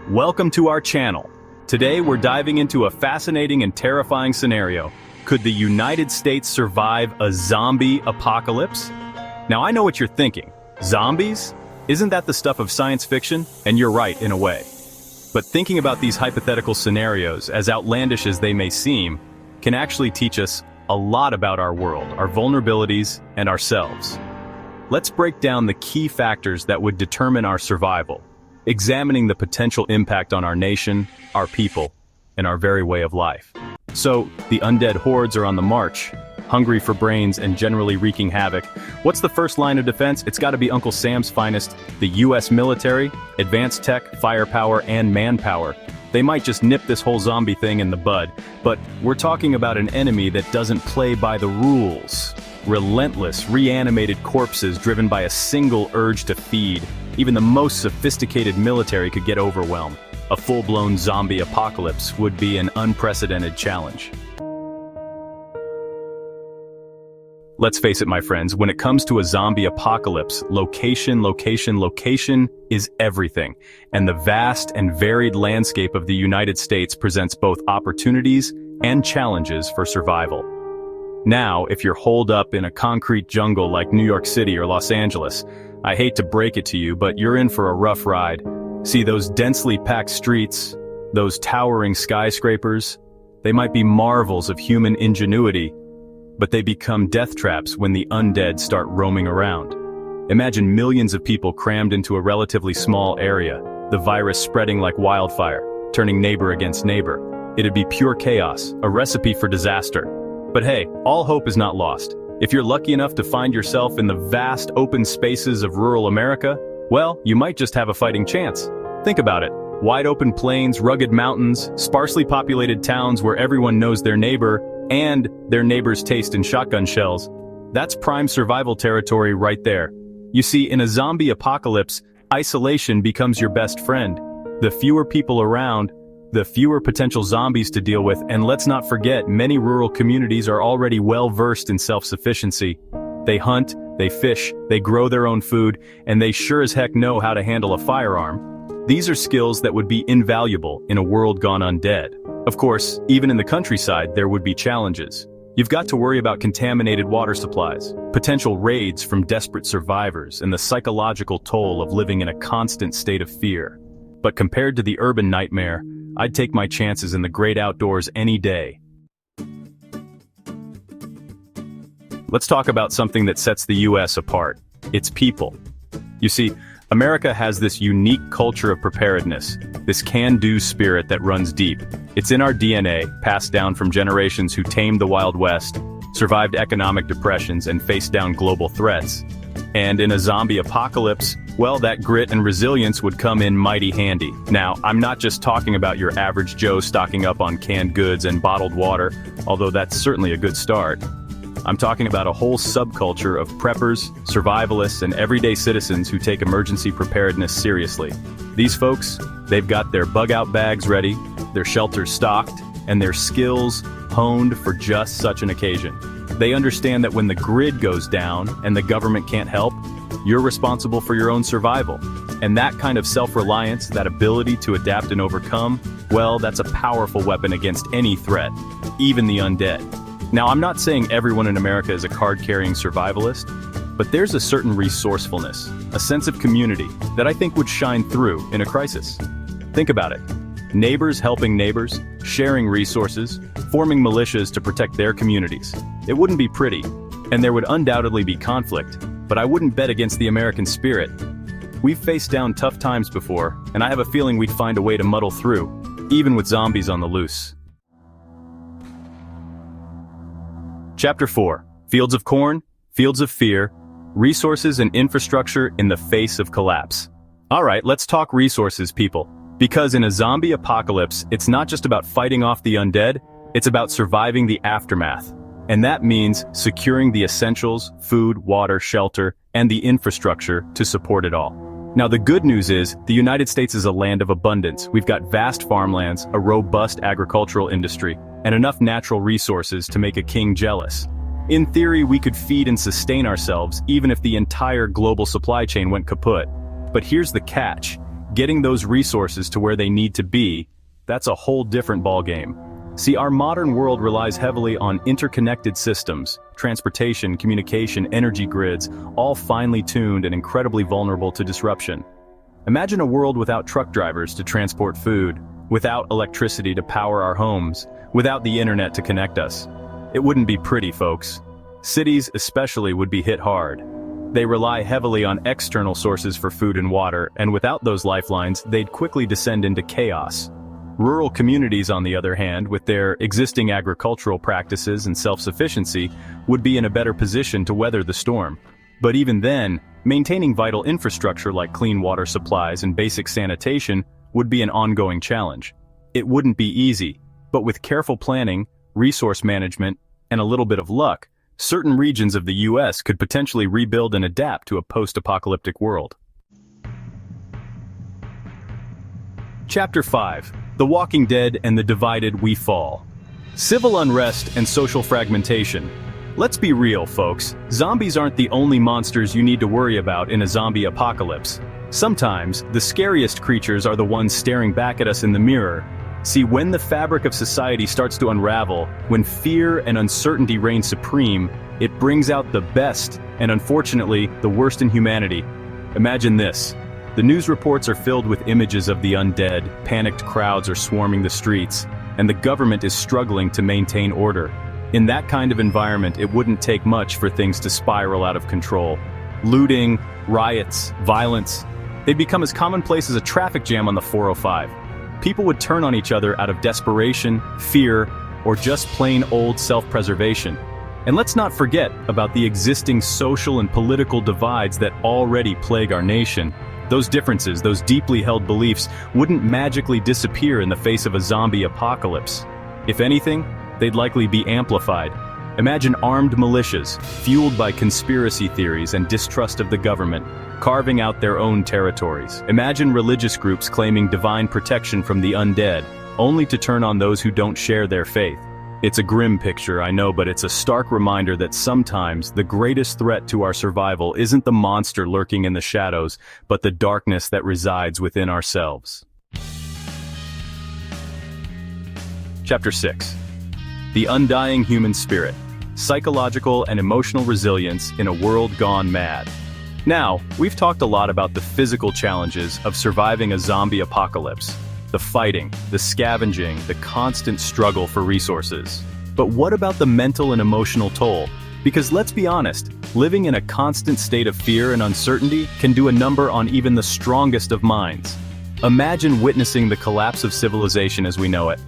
Welcome to our channel. Today we're diving into a fascinating and terrifying scenario. Could the United States survive a zombie apocalypse? Now I know what you're thinking. Zombies? Isn't that the stuff of science fiction? And you're right, in a way. But thinking about these hypothetical scenarios, as outlandish as they may seem, can actually teach us a lot about our world, our vulnerabilities, and ourselves. Let's break down the key factors that would determine our survival, examining the potential impact on our nation, our people, and our very way of life. So, the undead hordes are on the march, hungry for brains and generally wreaking havoc. What's the first line of defense? It's gotta be Uncle Sam's finest, the US military, advanced tech, firepower, and manpower. They might just nip this whole zombie thing in the bud, but we're talking about an enemy that doesn't play by the rules. Relentless, reanimated corpses driven by a single urge to feed. Even the most sophisticated military could get overwhelmed. A full-blown zombie apocalypse would be an unprecedented challenge. Let's face it, my friends, when it comes to a zombie apocalypse, location is everything. And the vast and varied landscape of the United States presents both opportunities and challenges for survival. Now, if you're holed up in a concrete jungle like New York City or Los Angeles, I hate to break it to you, but you're in for a rough ride. See, those densely packed streets, those towering skyscrapers, they might be marvels of human ingenuity, but they become death traps when the undead start roaming around. Imagine millions of people crammed into a relatively small area, the virus spreading like wildfire, turning neighbor against neighbor. It'd be pure chaos, a recipe for disaster. But hey, all hope is not lost. If you're lucky enough to find yourself in the vast open spaces of rural America, well, you might just have a fighting chance. Think about it. Wide open plains, rugged mountains, sparsely populated towns where everyone knows their neighbor, and their neighbor's taste in shotgun shells. That's prime survival territory right there. You see, in a zombie apocalypse, isolation becomes your best friend. The fewer people around, the fewer potential zombies to deal with, and let's not forget, many rural communities are already well versed in self-sufficiency. They hunt, they fish, they grow their own food, and they sure as heck know how to handle a firearm. These are skills that would be invaluable in a world gone undead. Of course, even in the countryside, there would be challenges. You've got to worry about contaminated water supplies, potential raids from desperate survivors, and the psychological toll of living in a constant state of fear. But compared to the urban nightmare, I'd take my chances in the great outdoors any day. Let's talk about something that sets the US apart. Its people. You see, America has this unique culture of preparedness, this can-do spirit that runs deep. It's in our DNA, passed down from generations who tamed the Wild West, survived economic depressions, and faced down global threats. And in a zombie apocalypse, well, that grit and resilience would come in mighty handy. Now, I'm not just talking about your average Joe stocking up on canned goods and bottled water, although that's certainly a good start. I'm talking about a whole subculture of preppers, survivalists, and everyday citizens who take emergency preparedness seriously. These folks, they've got their bug-out bags ready, their shelters stocked, and their skills honed for just such an occasion. They understand that when the grid goes down and the government can't help, you're responsible for your own survival. And that kind of self-reliance, that ability to adapt and overcome, well, that's a powerful weapon against any threat, even the undead. Now, I'm not saying everyone in America is a card-carrying survivalist, but there's a certain resourcefulness, a sense of community, that I think would shine through in a crisis. Think about it. Neighbors helping neighbors, sharing resources, forming militias to protect their communities. It wouldn't be pretty, and there would undoubtedly be conflict, but I wouldn't bet against the American spirit. We've faced down tough times before, and I have a feeling we'd find a way to muddle through, even with zombies on the loose. Chapter 4. Fields of Corn, Fields of Fear, Resources and Infrastructure in the Face of Collapse. Alright, let's talk resources, people. Because in a zombie apocalypse, it's not just about fighting off the undead, it's about surviving the aftermath. And that means securing the essentials, food, water, shelter, and the infrastructure to support it all. Now the good news is, the United States is a land of abundance. We've got vast farmlands, a robust agricultural industry, and enough natural resources to make a king jealous. In theory, we could feed and sustain ourselves even if the entire global supply chain went kaput. But here's the catch. getting those resources to where they need to be, that's a whole different ballgame. See, our modern world relies heavily on interconnected systems, transportation, communication, energy grids, all finely tuned and incredibly vulnerable to disruption. Imagine a world without truck drivers to transport food, without electricity to power our homes, without the internet to connect us. It wouldn't be pretty, folks. Cities especially would be hit hard. They rely heavily on external sources for food and water, and without those lifelines, they'd quickly descend into chaos. Rural communities, on the other hand, with their existing agricultural practices and self-sufficiency, would be in a better position to weather the storm. But even then, maintaining vital infrastructure like clean water supplies and basic sanitation would be an ongoing challenge. It wouldn't be easy, but with careful planning, resource management, and a little bit of luck, certain regions of the US could potentially rebuild and adapt to a post-apocalyptic world. Chapter 5. The Walking Dead and the Divided We Fall. Civil unrest and social fragmentation. Let's be real, folks. Zombies aren't the only monsters you need to worry about in a zombie apocalypse. Sometimes, the scariest creatures are the ones staring back at us in the mirror. See, when the fabric of society starts to unravel, when fear and uncertainty reign supreme, it brings out the best and, unfortunately, the worst in humanity. Imagine this. The news reports are filled with images of the undead, panicked crowds are swarming the streets, and the government is struggling to maintain order. In that kind of environment, it wouldn't take much for things to spiral out of control. Looting, riots, violence, they'd become as commonplace as a traffic jam on the 405. People would turn on each other out of desperation, fear, or just plain old self-preservation. And let's not forget about the existing social and political divides that already plague our nation. Those differences, those deeply held beliefs, wouldn't magically disappear in the face of a zombie apocalypse. If anything, they'd likely be amplified. Imagine armed militias, fueled by conspiracy theories and distrust of the government, carving out their own territories. Imagine religious groups claiming divine protection from the undead, only to turn on those who don't share their faith. It's a grim picture, I know, but it's a stark reminder that sometimes the greatest threat to our survival isn't the monster lurking in the shadows, but the darkness that resides within ourselves. Chapter 6. The Undying Human Spirit. Psychological and emotional resilience in a world gone mad. Now, we've talked a lot about the physical challenges of surviving a zombie apocalypse. The fighting, the scavenging, the constant struggle for resources. But what about the mental and emotional toll? Because let's be honest, living in a constant state of fear and uncertainty can do a number on even the strongest of minds. Imagine witnessing the collapse of civilization as we know it.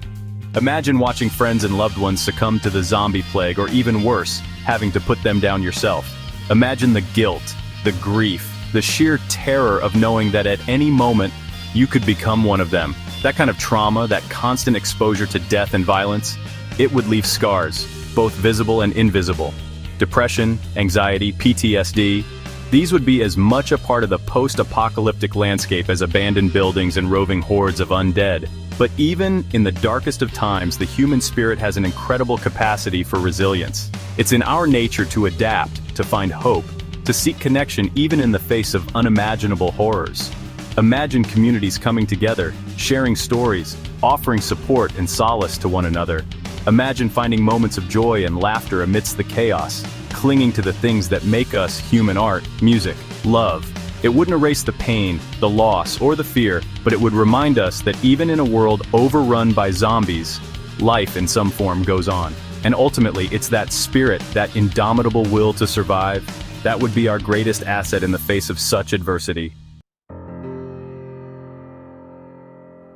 Imagine watching friends and loved ones succumb to the zombie plague, or even worse, having to put them down yourself. Imagine the guilt, the grief, the sheer terror of knowing that at any moment, you could become one of them. That kind of trauma, that constant exposure to death and violence, it would leave scars, both visible and invisible. Depression, anxiety, PTSD, these would be as much a part of the post-apocalyptic landscape as abandoned buildings and roving hordes of undead. But even in the darkest of times, the human spirit has an incredible capacity for resilience. It's in our nature to adapt, to find hope, to seek connection even in the face of unimaginable horrors. Imagine communities coming together, sharing stories, offering support and solace to one another. Imagine finding moments of joy and laughter amidst the chaos, clinging to the things that make us human: art, music, love. It wouldn't erase the pain, the loss, or the fear, but it would remind us that even in a world overrun by zombies, life in some form goes on. And ultimately, it's that spirit, that indomitable will to survive, that would be our greatest asset in the face of such adversity.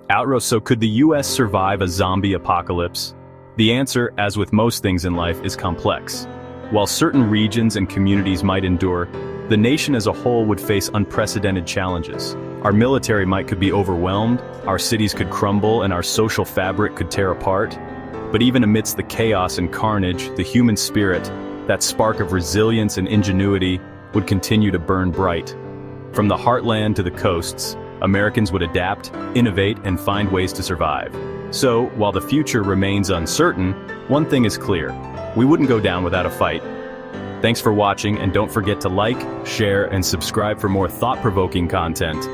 Outro, so could the US survive a zombie apocalypse? The answer, as with most things in life, is complex. While certain regions and communities might endure, the nation as a whole would face unprecedented challenges. Our military might could be overwhelmed, our cities could crumble, and our social fabric could tear apart. But even amidst the chaos and carnage, the human spirit, that spark of resilience and ingenuity, would continue to burn bright. From the heartland to the coasts, Americans would adapt, innovate, and find ways to survive. So, while the future remains uncertain, one thing is clear: we wouldn't go down without a fight. Thanks for watching, and don't forget to like, share, and subscribe for more thought-provoking content.